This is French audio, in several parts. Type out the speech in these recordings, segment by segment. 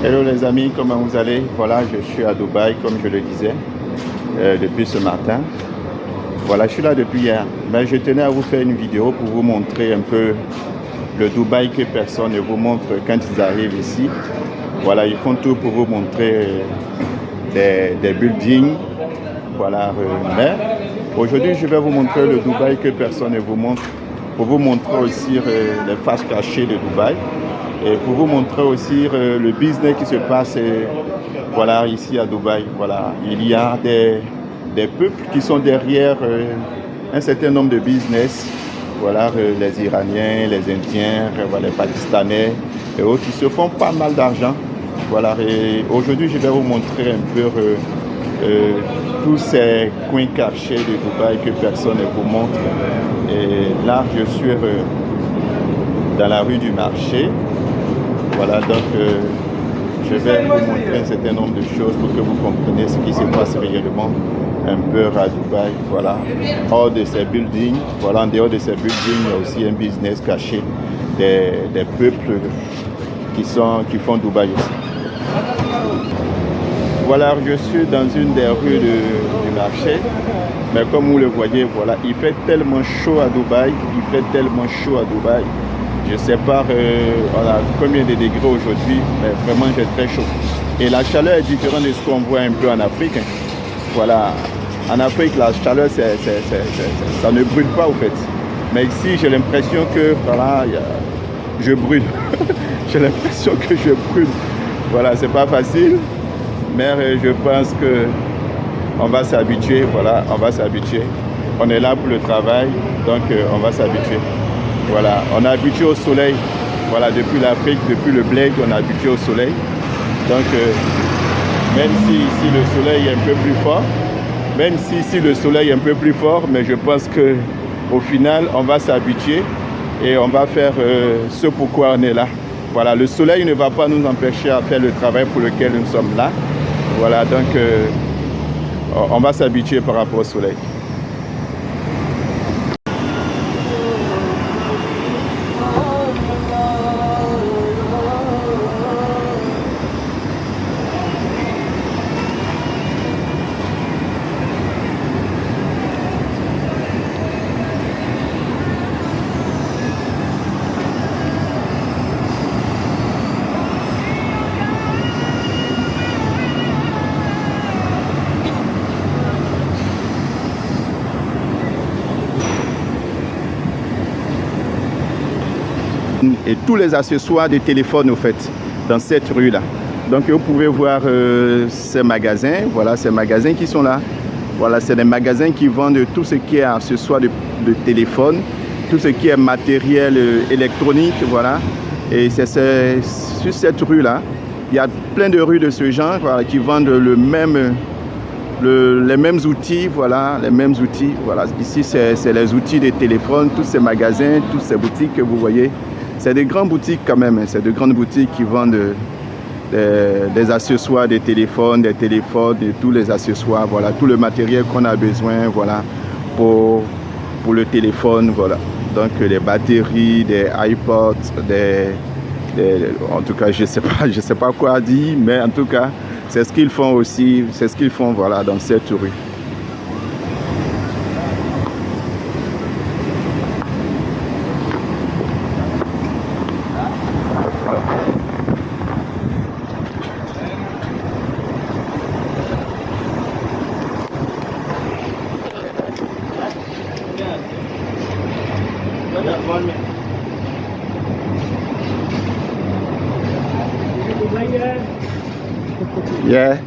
Hello les amis, comment vous allez? Voilà, je suis à Dubaï, comme je le disais, depuis ce matin. Voilà, je suis là depuis hier. Mais je tenais à vous faire une vidéo pour vous montrer un peu le Dubaï que personne ne vous montre quand ils arrivent ici. Voilà, ils font tout pour vous montrer des buildings. Voilà, mais aujourd'hui, je vais vous montrer le Dubaï que personne ne vous montre. Pour vous montrer aussi les faces cachées de Dubaï. Et pour vous montrer aussi le business qui se passe voilà, ici à Dubaï. Voilà, il y a des peuples qui sont derrière un certain nombre de business. Voilà, les Iraniens, les Indiens, voilà, les Pakistanais et autres qui se font pas mal d'argent. Voilà, et aujourd'hui je vais vous montrer un peu tous ces coins cachés de Dubaï que personne ne vous montre. Et là, je suis dans la rue du marché. Voilà, donc je vais vous montrer un certain nombre de choses pour que vous compreniez ce qui se passe réellement un peu à Dubaï. Voilà, hors de ces buildings, voilà, en dehors de ces buildings, il y a aussi un business caché des peuples qui font Dubaï aussi. Voilà, je suis dans une des rues du marché, mais comme vous le voyez, voilà, il fait tellement chaud à Dubaï, je ne sais pas voilà, combien de degrés aujourd'hui, mais vraiment j'ai très chaud. Et la chaleur est différente de ce qu'on voit un peu en Afrique. Voilà, en Afrique, la chaleur, ça ne brûle pas au fait. Mais ici, j'ai l'impression que voilà, je brûle. J'ai l'impression que je brûle. Voilà, c'est pas facile. Mais je pense que on va s'habituer, voilà, on va s'habituer. On est là pour le travail, donc on va s'habituer. Voilà, on est habitué au soleil. Voilà, depuis l'Afrique, depuis le bled, on est habitué au soleil. Donc, même si ici le soleil est un peu plus fort, mais je pense que au final, on va s'habituer et on va faire ce pourquoi on est là. Voilà, le soleil ne va pas nous empêcher à faire le travail pour lequel nous sommes là. Voilà, donc on va s'habituer par rapport au soleil. Et tous les accessoires de téléphone au fait dans cette rue là. Donc vous pouvez voir ces magasins, voilà ces magasins qui sont là. Voilà, c'est des magasins qui vendent tout ce qui est accessoires de téléphone, tout ce qui est matériel électronique, voilà. Et c'est sur cette rue là, il y a plein de rues de ce genre, voilà, qui vendent les mêmes outils, voilà, les mêmes outils. Voilà, ici c'est les outils de téléphone, tous ces magasins, toutes ces boutiques que vous voyez. C'est des grandes boutiques quand même, c'est de grandes boutiques qui vendent des accessoires, des téléphones, et tous les accessoires, voilà, tout le matériel qu'on a besoin, voilà, pour le téléphone, voilà. Donc les batteries, des iPods, en tout cas je sais pas quoi dire, mais en tout cas c'est ce qu'ils font aussi, c'est ce qu'ils font, voilà, dans cette rue. Yeah.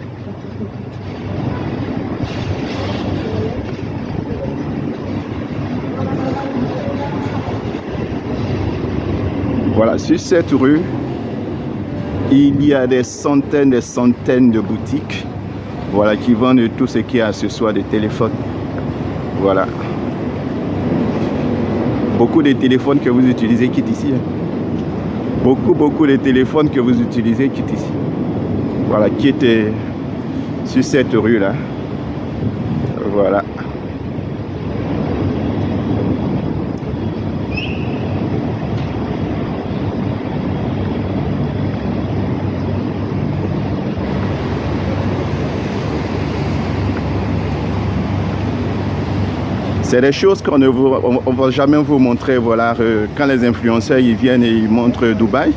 Voilà, sur cette rue, il y a des centaines de boutiques, voilà, qui vendent tout ce qui est accessoires de téléphone. Voilà. Beaucoup de téléphones que vous utilisez quittent ici. Beaucoup de téléphones que vous utilisez quittent ici. Voilà, quittent sur cette rue là. Voilà. C'est des choses qu'on ne va jamais vous montrer. Voilà, quand les influenceurs ils viennent et ils montrent Dubaï,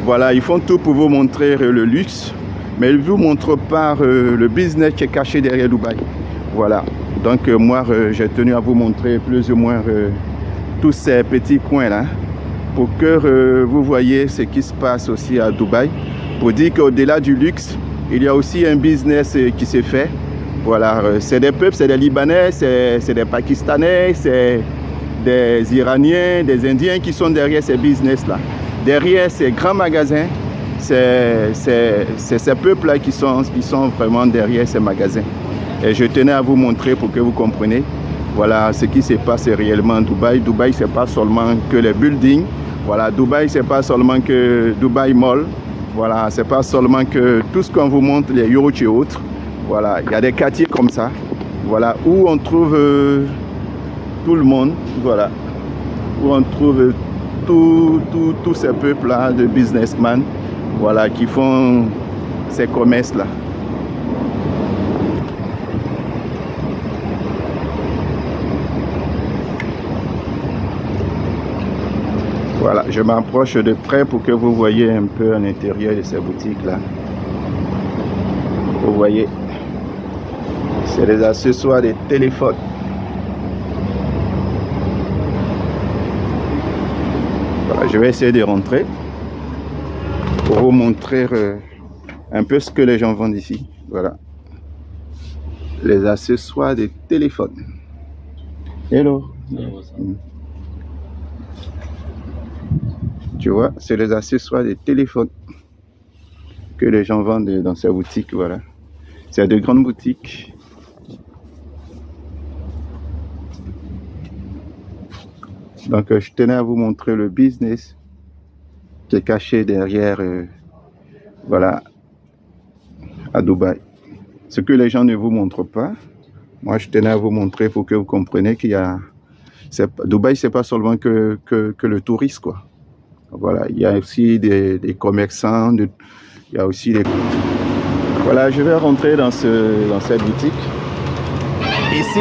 voilà, ils font tout pour vous montrer le luxe, mais ils ne vous montrent pas le business qui est caché derrière Dubaï. Voilà, donc moi j'ai tenu à vous montrer plus ou moins tous ces petits coins là, pour que vous voyez ce qui se passe aussi à Dubaï, pour dire qu'au-delà du luxe, il y a aussi un business qui se fait. Voilà, c'est des peuples, c'est des Libanais, c'est des Pakistanais, c'est des Iraniens, des Indiens qui sont derrière ces business-là. Derrière ces grands magasins, c'est ces peuples-là qui sont vraiment derrière ces magasins. Et je tenais à vous montrer pour que vous compreniez, voilà, ce qui se passe réellement à Dubaï. Dubaï, c'est pas seulement que les buildings. Voilà, Dubaï, c'est pas seulement que Dubaï Mall. Voilà, c'est pas seulement que tout ce qu'on vous montre, les yachts et autres. Voilà, il y a des quartiers comme ça, voilà, où on trouve tout le monde, voilà, où on trouve tous ces peuples-là de businessmen, voilà, qui font ces commerces-là. Voilà, je m'approche de près pour que vous voyez un peu à l'intérieur de ces boutiques-là. Vous voyez. C'est les accessoires des téléphones. Voilà, je vais essayer de rentrer pour vous montrer un peu ce que les gens vendent ici. Voilà. Les accessoires des téléphones. Hello. Tu vois, c'est les accessoires des téléphones que les gens vendent dans ces boutiques. Voilà. C'est de grandes boutiques. Donc, je tenais à vous montrer le business qui est caché derrière, voilà, à Dubaï. Ce que les gens ne vous montrent pas, moi, je tenais à vous montrer pour que vous compreniez qu'il y a... Dubaï, c'est pas seulement que le touriste, quoi. Voilà, il y a aussi des commerçants, il y a aussi des... Voilà, je vais rentrer dans cette boutique. Ici,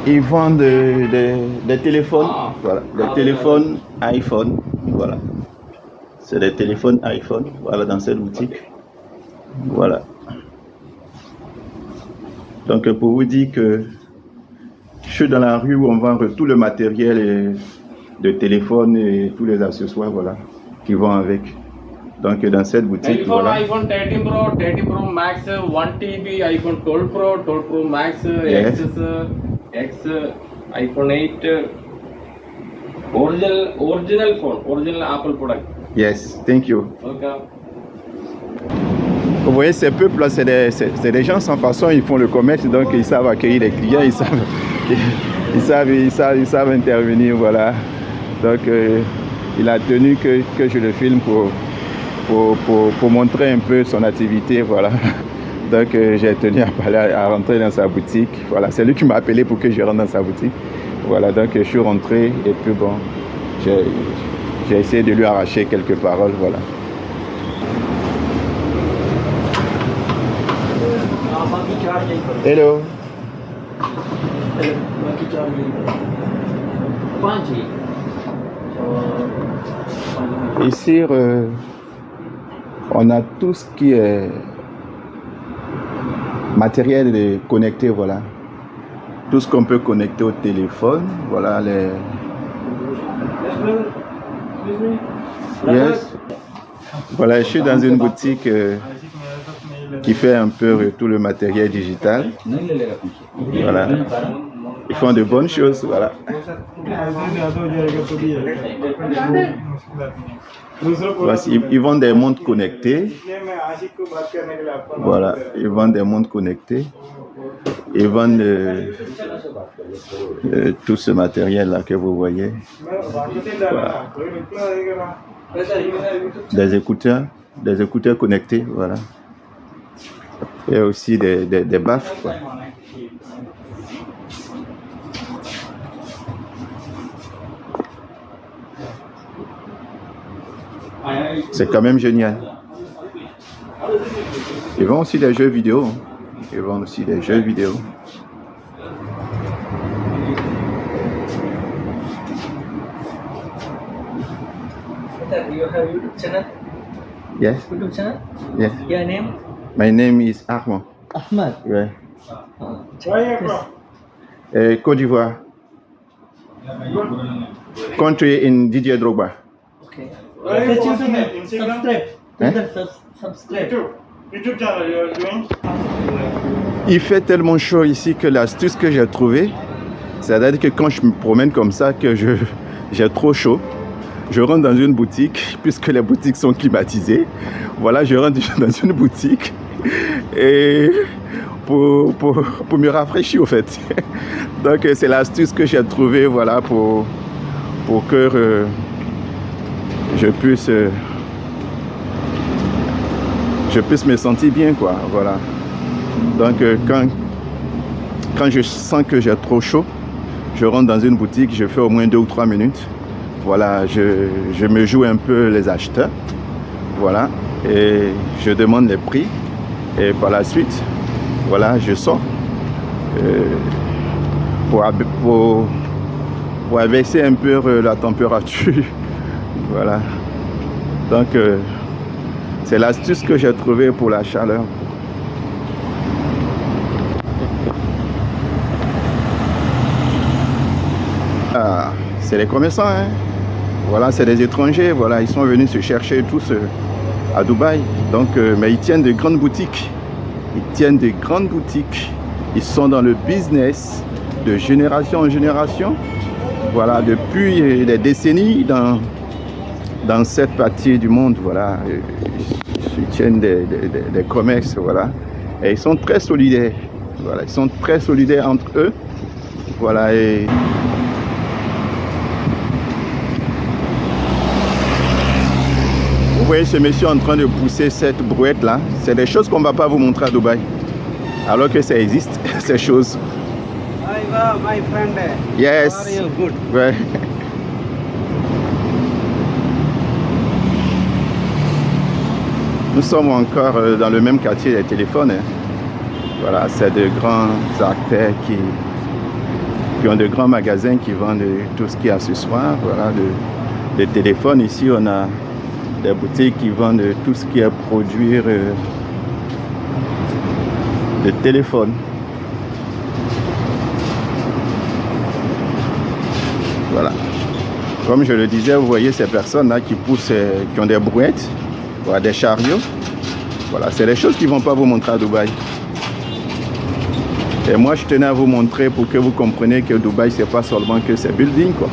ils vendent des téléphones, voilà, des téléphones iPhone, voilà. C'est des téléphones iPhone, voilà, dans cette boutique, voilà. Donc, pour vous dire que je suis dans la rue où on vend tout le matériel de téléphone et tous les accessoires, voilà, qui vont avec. Donc, dans cette boutique, iPhone, voilà. iPhone 13 Pro, 13 Pro Max, 1 TB, iPhone 12 Pro, 12 Pro Max, Yes. X, iPhone 8, original phone, original Apple product. Yes, thank you. Okay. Vous voyez, ces peuples-là, c'est des gens sans façon, ils font le commerce, donc ils savent accueillir les clients, ils savent intervenir, voilà. Donc, il a tenu que je le filme pour montrer un peu son activité, voilà. Donc, j'ai tenu à rentrer dans sa boutique, voilà. C'est lui qui m'a appelé pour que je rentre dans sa boutique. Voilà, donc je suis rentré et puis bon, j'ai essayé de lui arracher quelques paroles, voilà. Hello. Ici, on a tout ce qui est matériel connecté, voilà. Tout ce qu'on peut connecter au téléphone, voilà les... Yes. Voilà, je suis dans une boutique qui fait un peu tout le matériel digital. Voilà. Ils font de bonnes choses, voilà. Voici, ils vendent des montres connectées. Voilà, ils vendent des montres connectées. Ils vendent tout ce matériel-là que vous voyez. Voilà. Des écouteurs connectés, voilà. Et aussi des baffes, quoi. C'est quand même génial. Ils vendent aussi des jeux vidéo. Ils vendent aussi des jeux vidéo. that you have YouTube channel? Yes, YouTube channel? yes. Your name? My name is Armand. Ahmad. Ouais. Where are you from? Côte d'Ivoire. Country in Didier Drogba. Okay. Where are you Search posting YouTube, it? Instagram? subscribe. Hein? Subscribe. YouTube channel you are doing? Il fait tellement chaud ici que l'astuce que j'ai trouvée, c'est-à-dire que quand je me promène comme ça, que j'ai trop chaud, je rentre dans une boutique, puisque les boutiques sont climatisées. Voilà, je rentre dans une boutique et pour me rafraîchir au fait. Donc c'est l'astuce que j'ai trouvée, voilà, pour que je puisse me sentir bien, quoi. Voilà. Donc quand je sens que j'ai trop chaud, je rentre dans une boutique, je fais au moins 2 ou 3 minutes. Voilà, je me joue un peu les acheteurs. Voilà, et je demande les prix. Et par la suite, voilà, je sors pour abaisser un peu la température. Voilà. Donc, c'est l'astuce que j'ai trouvée pour la chaleur. Ah, c'est les commerçants, hein. Voilà, c'est des étrangers. Voilà, ils sont venus se chercher tous à Dubaï. Donc, mais ils tiennent de grandes boutiques. Ils tiennent de grandes boutiques. Ils sont dans le business de génération en génération. Voilà, depuis des décennies dans cette partie du monde. Voilà, ils tiennent des commerces. Voilà, et ils sont très solidaires. Voilà, ils sont très solidaires entre eux. Voilà, et vous voyez ce monsieur en train de pousser cette brouette là. C'est des choses qu'on ne va pas vous montrer à Dubaï. Alors que ça existe, ces choses. Hi, my friend. Yes. How are you? Good. Ouais. Nous sommes encore dans le même quartier des téléphones. Hein. Voilà, c'est de grands acteurs qui ont de grands magasins qui vendent tout ce qui est accessoires. Voilà, des téléphones. Ici, on a des boutiques qui vendent tout ce qui est produit de téléphone. Voilà. Comme je le disais, vous voyez ces personnes-là qui poussent, qui ont des brouettes, voilà, des chariots. Voilà, c'est des choses qu'ils ne vont pas vous montrer à Dubaï. Et moi, je tenais à vous montrer pour que vous compreniez que Dubaï, c'est pas seulement que ces buildings, quoi.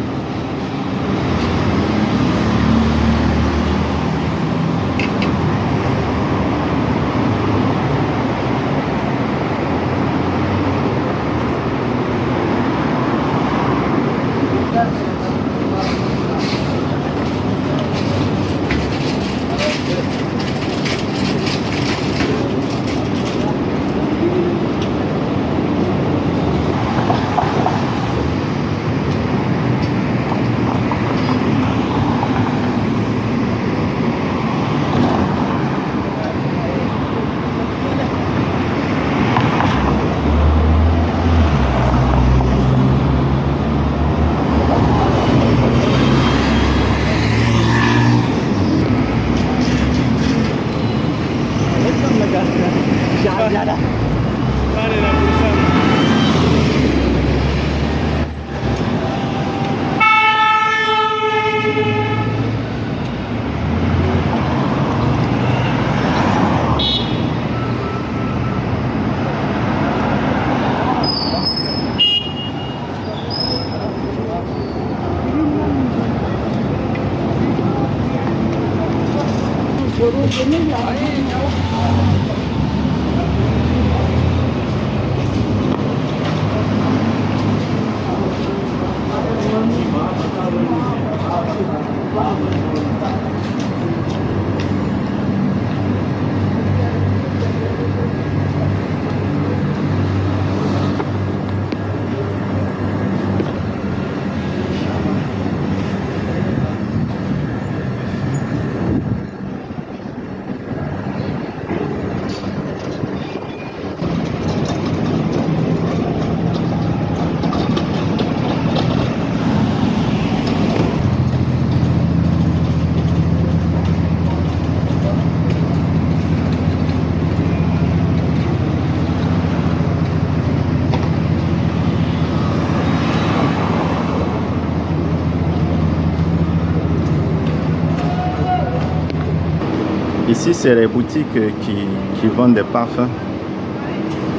Ici, c'est les boutiques qui vendent des parfums.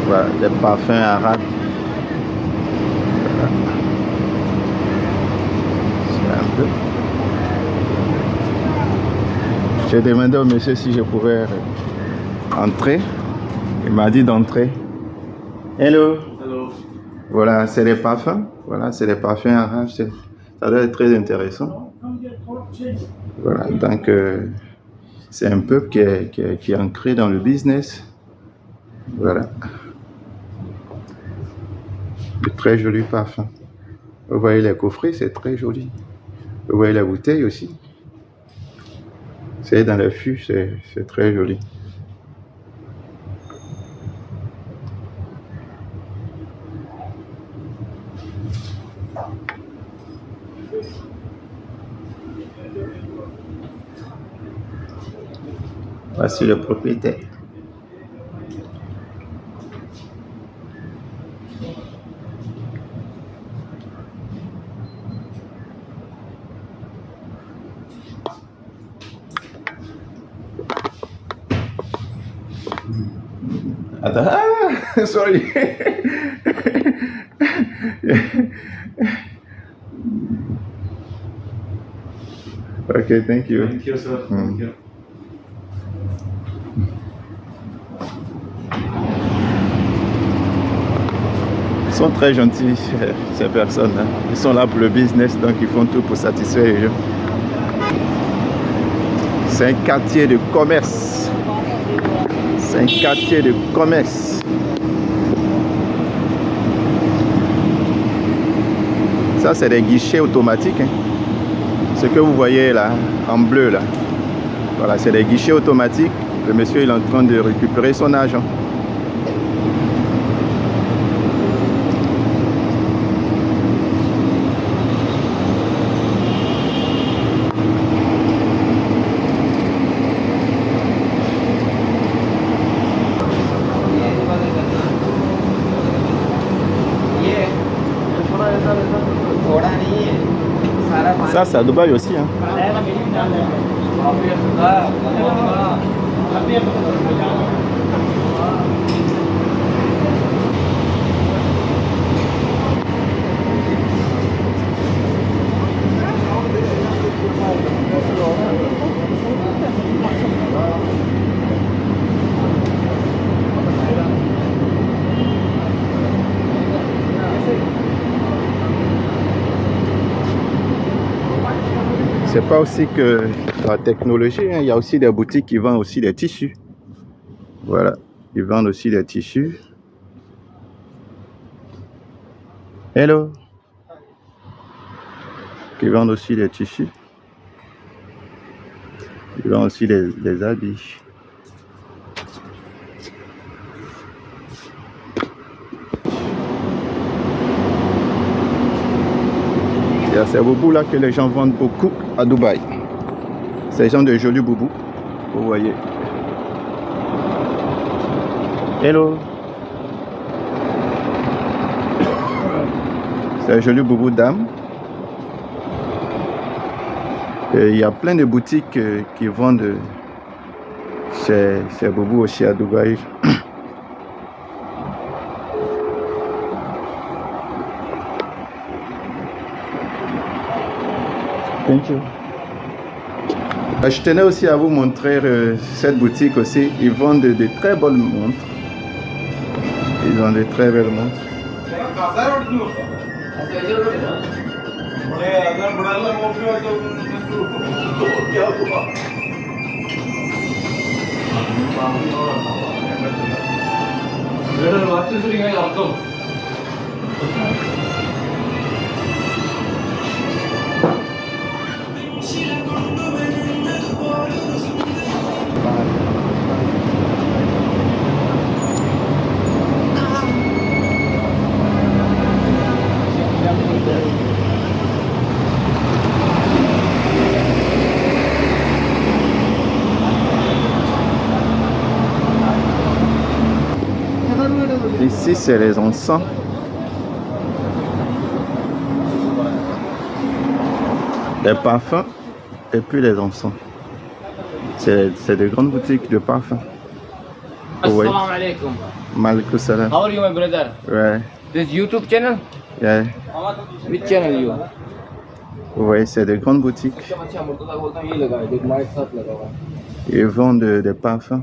Voilà, des parfums arabes. Voilà. C'est un peu. J'ai demandé au monsieur si je pouvais entrer. Il m'a dit d'entrer. Hello. Hello. Voilà, c'est les parfums. Voilà, c'est les parfums arabes. Ça doit être très intéressant. Voilà, donc c'est un peuple qui est ancré dans le business. Voilà. De très jolis parfums. Vous voyez les coffrets, c'est très joli. Vous voyez la bouteille aussi. C'est dans le fût, c'est très joli. Voici le propriétaire. Attends, ah, sorry. Okay, thank you. Thank you, sir. Mm. Thank you. Ils sont très gentils, ces personnes. Hein. Ils sont là pour le business, donc ils font tout pour satisfaire les gens. C'est un quartier de commerce. C'est un quartier de commerce. Ça, c'est des guichets automatiques. Hein. Ce que vous voyez là, en bleu, là. Voilà, c'est des guichets automatiques. Le monsieur il est en train de récupérer son argent. Ça, c'est à Dubaï aussi. Hein. C'est pas aussi que la technologie, hein. Il y a aussi des boutiques qui vendent aussi des tissus. Voilà, ils vendent aussi des tissus. Hello. Qui vendent aussi des tissus. Ils vendent aussi les habits. Il y a ces boubous là que les gens vendent beaucoup à Dubaï. Ces gens de jolis boubous. Vous voyez. Hello. C'est un joli boubou dame. Et il y a plein de boutiques qui vendent ces boubous aussi à Dubaï. Thank you. Je tenais aussi à vous montrer cette boutique aussi. Ils vendent de très bonnes montres. Ils ont de très belles montres. Ici, c'est les encens. Les parfums et puis les encens. C'est des grandes boutiques de parfums. Oui. Assalamu alaikum. Malikou salam. How are you, my brother? Ouais. This YouTube channel? Yeah. Which channel you? Oui, c'est des grandes boutiques. Ils vendent des parfums.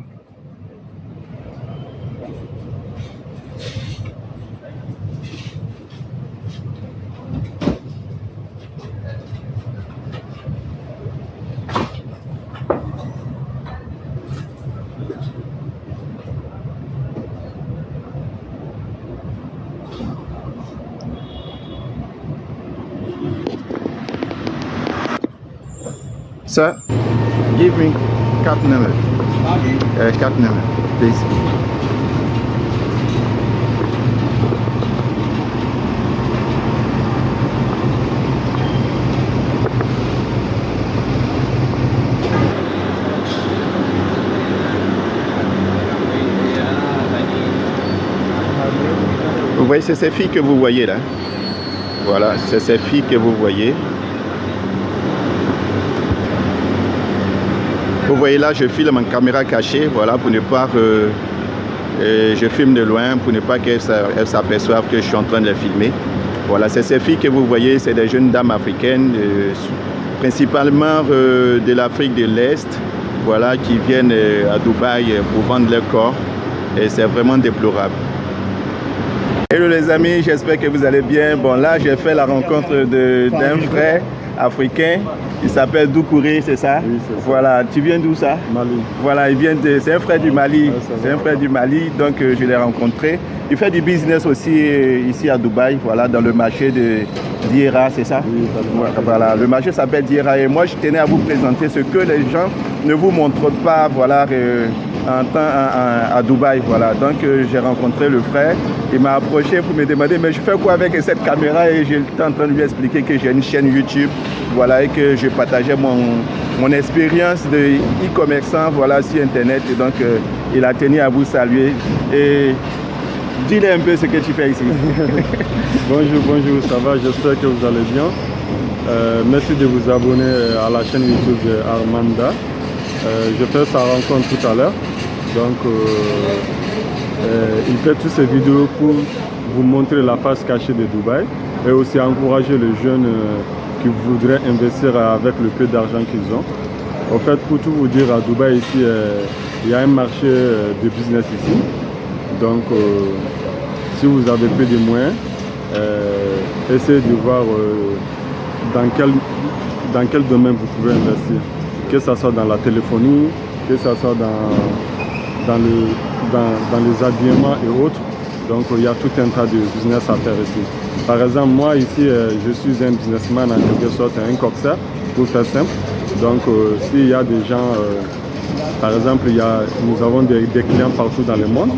Sir, give me card number. Card number, please. Vous voyez, c'est ces filles que vous voyez là. Voilà, c'est ces filles que vous voyez. Vous voyez là, je filme en caméra cachée, voilà, pour ne pas je filme de loin, pour ne pas qu'elles s'aperçoivent que je suis en train de les filmer. Voilà, c'est ces filles que vous voyez, c'est des jeunes dames africaines, principalement de l'Afrique de l'Est, voilà, qui viennent à Dubaï pour vendre leur corps, et c'est vraiment déplorable. Hello les amis, j'espère que vous allez bien. Bon là, j'ai fait la rencontre d'un frère africain. Il s'appelle Doucouré, c'est ça? Oui, c'est ça. Voilà, tu viens d'où ça? Mali. Voilà, c'est un frère du Mali. Ouais, c'est un frère du Mali, donc je l'ai rencontré. Il fait du business aussi ici à Dubaï, voilà, dans le marché de Diera, c'est ça? Oui, voilà, le marché s'appelle Diera. Et moi, je tenais à vous présenter ce que les gens ne vous montrent pas, voilà, à Dubaï, voilà. Donc j'ai rencontré le frère. Il m'a approché pour me demander mais je fais quoi avec cette caméra, et j'étais en train de lui expliquer que j'ai une chaîne YouTube, voilà, et que je partageais mon expérience de e-commerçant, voilà, sur internet. Et donc il a tenu à vous saluer et dis-le un peu ce que tu fais ici. Bonjour, ça va, j'espère que vous allez bien. Merci de vous abonner à la chaîne YouTube de Armanda. Je fais sa rencontre tout à l'heure. Donc il fait toutes ces vidéos pour vous montrer la face cachée de Dubaï et aussi encourager les jeunes qui voudraient investir avec le peu d'argent qu'ils ont. En fait, pour tout vous dire, à Dubaï ici, il y a un marché de business ici. Donc si vous avez peu de moyens, essayez de voir dans quel domaine vous pouvez investir. Que ce soit dans la téléphonie, que ce soit dans les habillements et autres. Donc il y a tout un tas de business à faire ici. Par exemple, moi ici, je suis un businessman en quelque sorte, un corsaire, pour faire simple. Donc s'il y a des gens, par exemple, nous avons des clients partout dans le monde,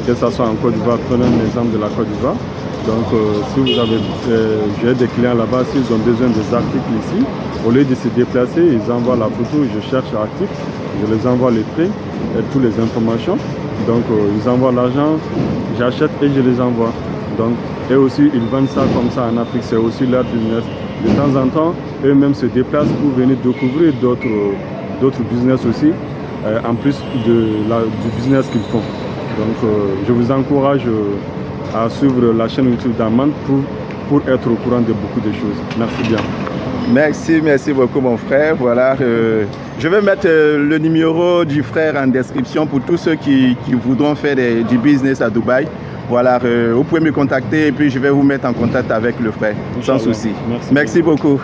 que ce soit en Côte d'Ivoire, prenons un exemple de la Côte d'Ivoire. Donc si vous avez, j'ai des clients là-bas, s'ils ont besoin des articles ici, au lieu de se déplacer, ils envoient la photo, je cherche l'article, je les envoie les prix et toutes les informations. Donc ils envoient l'argent, j'achète et je les envoie. Donc, et aussi ils vendent ça comme ça en Afrique, c'est aussi leur business. De temps en temps, eux-mêmes se déplacent pour venir découvrir d'autres business aussi, en plus du business qu'ils font. Donc je vous encourage à suivre la chaîne YouTube d'Armand pour être au courant de beaucoup de choses. Merci bien. Merci beaucoup mon frère. Voilà, je vais mettre le numéro du frère en description pour tous ceux qui voudront faire du business à Dubaï. Voilà, vous pouvez me contacter et puis je vais vous mettre en contact avec le frère, sans souci. Merci beaucoup.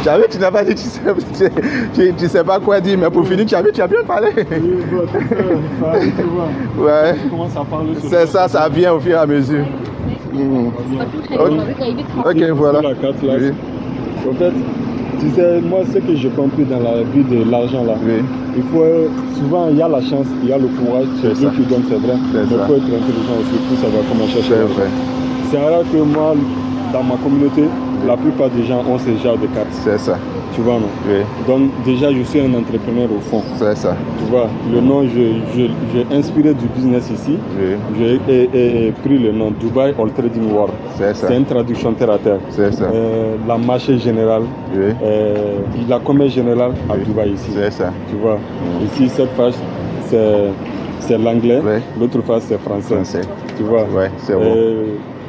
J'avais, tu n'as pas dit, tu sais pas quoi dire, mais pour finir, tu as bien parlé. Ouais. C'est ça, ça vient au fur et à mesure. Ok, voilà. La carte, là. Oui. En fait, tu sais, moi, ce que j'ai compris dans la vie de l'argent là, oui. Il faut souvent, il y a la chance, il y a le courage, c'est Dieu qui donne, c'est vrai. Mais il faut être intelligent aussi pour savoir comment chercher. C'est vrai. C'est rare que moi, dans ma communauté, la plupart des gens ont ce genre de cartes. C'est ça. Tu vois, non? Oui, Donc déjà, je suis un entrepreneur au fond. c'est ça. Tu vois, le nom, j'ai inspiré du business ici. Oui, J'ai pris le nom Dubai All Trading World. c'est ça. C'est une traduction terre à terre. C'est ça. La marché générale, Oui, la commerce générale à Oui. Dubaï ici. c'est ça. Tu vois, ici, cette face, c'est l'anglais. Oui. L'autre face, c'est français. Français. Tu vois. Ouais, c'est bon.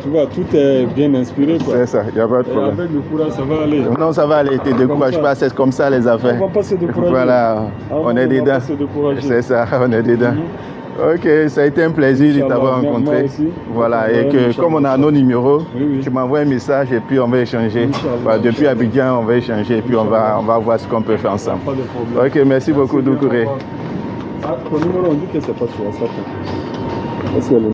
Tu vois, tout est bien inspiré, quoi. C'est ça, il n'y a pas de Et problème. avec le courage, ça va aller. Non, ça va aller, te décourage ça. pas, c'est comme ça les affaires. On va pas se décourager. Voilà, on est va dedans. pas se décourager. C'est ça, on est dedans. Ok, ça a été un plaisir de Inch'Allah, t'avoir moi rencontré. aussi. Voilà, Ouais, et que Inch'Allah. comme on a nos numéros, Oui, oui. tu m'envoies un message et puis on va échanger. Inch'Allah, Voilà, depuis Inch'Allah. Abidjan, on va échanger et puis on va voir ce qu'on peut faire ensemble. Pas de problème. Ok, merci beaucoup, bien, Doucouré. au revoir. Ah, ton numéro, on dit que c'est pas sur WhatsApp. Parce que le